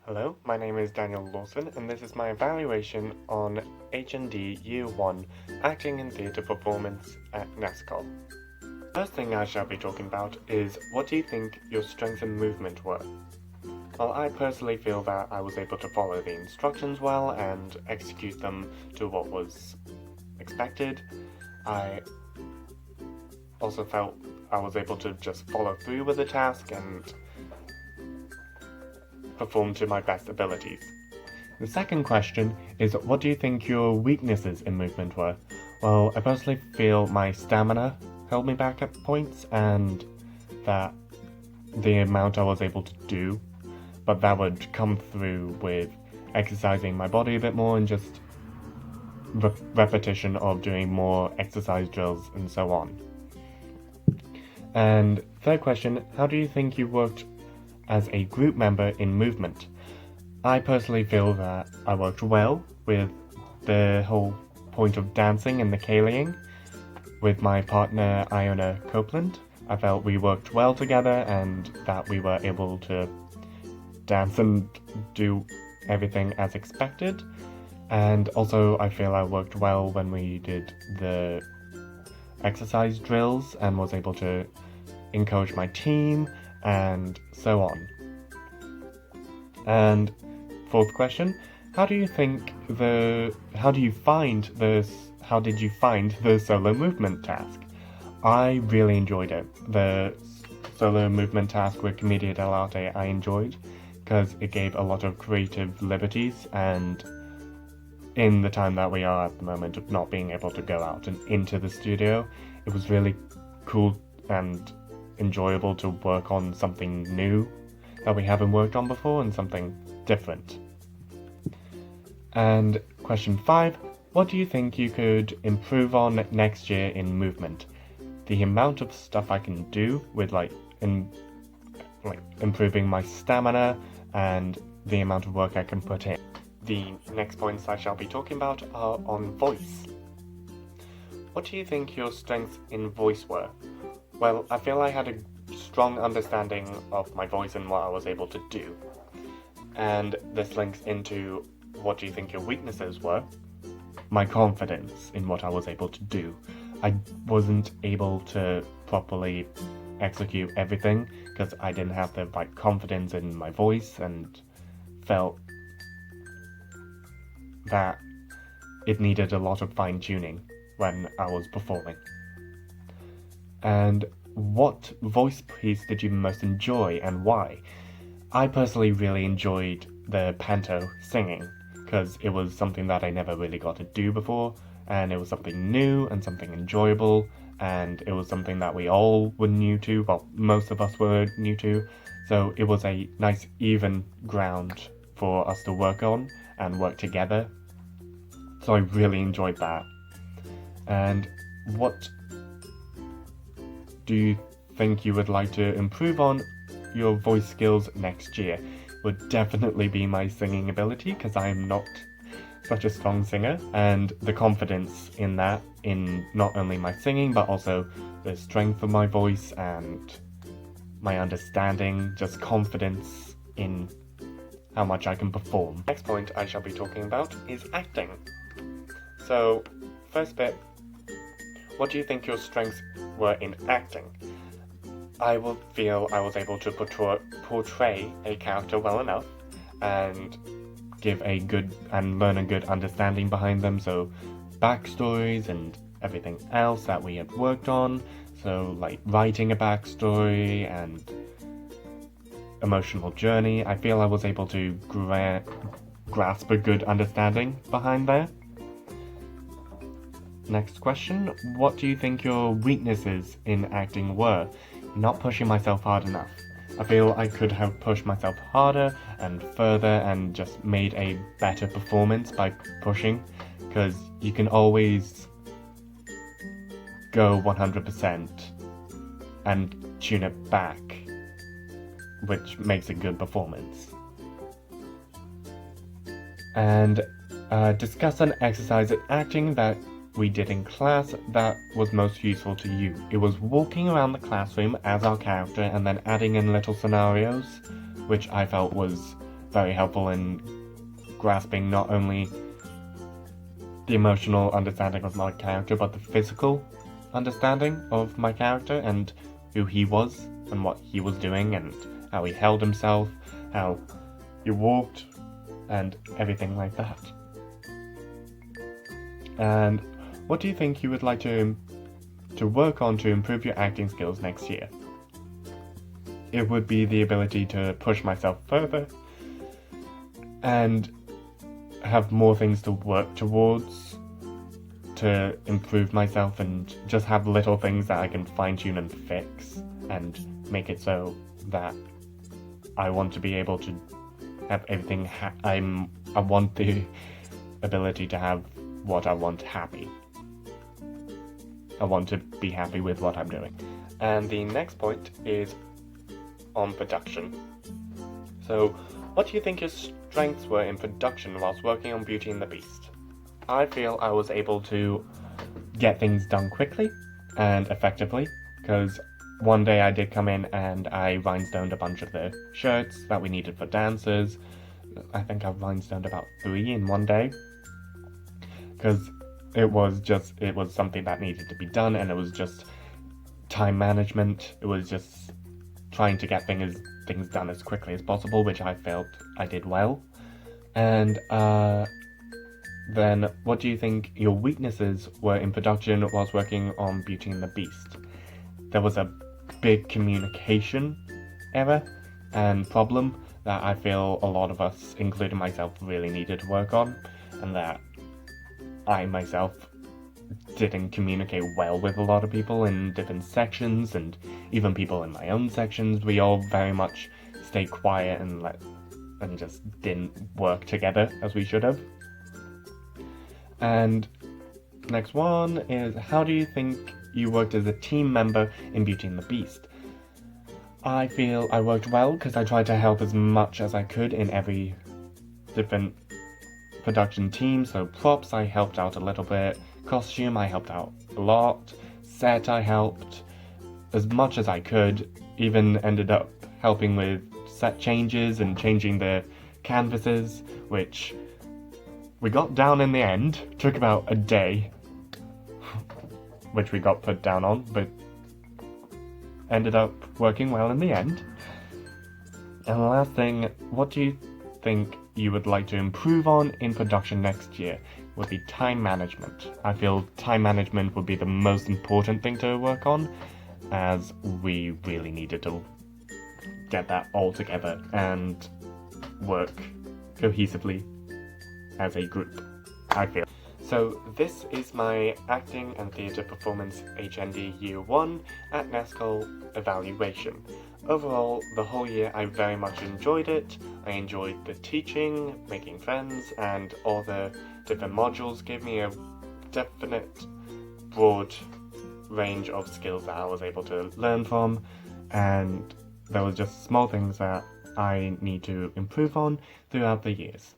Hello, my name is Daniel Lawson, and this is my evaluation on HND Year 1 Acting in Theatre Performance at NASCOL. First thing I shall be talking about is what do you think your strengths and movement were? Well, I personally feel that I was able to follow the instructions well and execute them to what was expected. I also felt I was able to just follow through with the task and perform to my best abilities. The second question is what do you think your weaknesses in movement were? Well, I personally feel my stamina held me back at points and that the amount I was able to do, but that would come through with exercising my body a bit more and just repetition of doing more exercise drills and so on. And third question, how do you think you worked as a group member in movement? I personally feel that I worked well with the whole point of dancing and the Kayleeing with my partner Iona Copeland. I felt we worked well together and that we were able to dance and do everything as expected. And also I feel I worked well when we did the exercise drills and was able to encourage my team and so on. And fourth question, how did you find the solo movement task? I really enjoyed it. The solo movement task with Commedia dell'arte I enjoyed because it gave a lot of creative liberties, and in the time that we are at the moment of not being able to go out and into the studio, it was really cool and enjoyable to work on something new that we haven't worked on before and something different. And question 5, what do you think you could improve on next year in movement? The amount of stuff I can do with improving my stamina and the amount of work I can put in. The next points I shall be talking about are on voice. What do you think your strengths in voice were? Well, I feel I had a strong understanding of my voice and what I was able to do. And this links into what do you think your weaknesses were? My confidence in what I was able to do. I wasn't able to properly execute everything because I didn't have the right confidence in my voice and felt that it needed a lot of fine-tuning when I was performing. And what voice piece did you most enjoy and why? I personally really enjoyed the panto singing because it was something that I never really got to do before, and it was something new and something enjoyable, and it was something that we all were new to, well, most of us were new to, so it was a nice even ground for us to work on and work together. So I really enjoyed that. And what do you think you would like to improve on your voice skills next year? Would definitely be my singing ability because I am not such a strong singer, and the confidence in that, in not only my singing but also the strength of my voice and my understanding, just confidence in how much I can perform. Next point I shall be talking about is acting. So, first bit, what do you think your strengths were in acting? I will feel I was able to portray a character well enough and give a good and learn a good understanding behind them, so backstories and everything else that we had worked on, so like writing a backstory and emotional journey. I feel I was able to grasp a good understanding behind there. Next question, what do you think your weaknesses in acting were? Not pushing myself hard enough. I feel I could have pushed myself harder and further and just made a better performance by pushing, because you can always go 100% and tune it back, which makes a good performance. And discuss an exercise in acting that we did in class that was most useful to you. It was walking around the classroom as our character and then adding in little scenarios, which I felt was very helpful in grasping not only the emotional understanding of my character, but the physical understanding of my character and who he was and what he was doing and how he held himself, how he walked, and everything like that. And what do you think you would like to work on to improve your acting skills next year? It would be the ability to push myself further and have more things to work towards to improve myself, and just have little things that I can fine-tune and fix and make it so that I want to be able to have everything I want the ability to have what I want happy. I want to be happy with what I'm doing. And the next point is on production. So, what do you think your strengths were in production whilst working on Beauty and the Beast? I feel I was able to get things done quickly and effectively, because one day I did come in and I rhinestoned a bunch of the shirts that we needed for dancers. I think I rhinestoned about 3 in one day, because it was something that needed to be done, and it was just time management. It was just trying to get things done as quickly as possible, which I felt I did well. And then what do you think your weaknesses were in production whilst working on Beauty and the Beast? There was a big communication error and problem that I feel a lot of us, including myself, really needed to work on, and that I myself didn't communicate well with a lot of people in different sections, and even people in my own sections. We all very much stayed quiet and just didn't work together as we should have. And next one is, how do you think you worked as a team member in Beauty and the Beast? I feel I worked well because I tried to help as much as I could in every different production team. So props, I helped out a little bit. Costume, I helped out a lot. Set, I helped as much as I could. Even ended up helping with set changes and changing the canvases, which we got down in the end. Took about a day, which we got put down on, but ended up working well in the end. And the last thing, what do you think you would like to improve on in production next year? Would be time management. I feel time management would be the most important thing to work on, as we really needed to get that all together and work cohesively as a group, I feel. So this is my acting and theatre performance HND Year 1 at NESCOL evaluation. Overall, the whole year I very much enjoyed it. I enjoyed the teaching, making friends, and all the different modules gave me a definite broad range of skills that I was able to learn from, and there was just small things that I need to improve on throughout the years.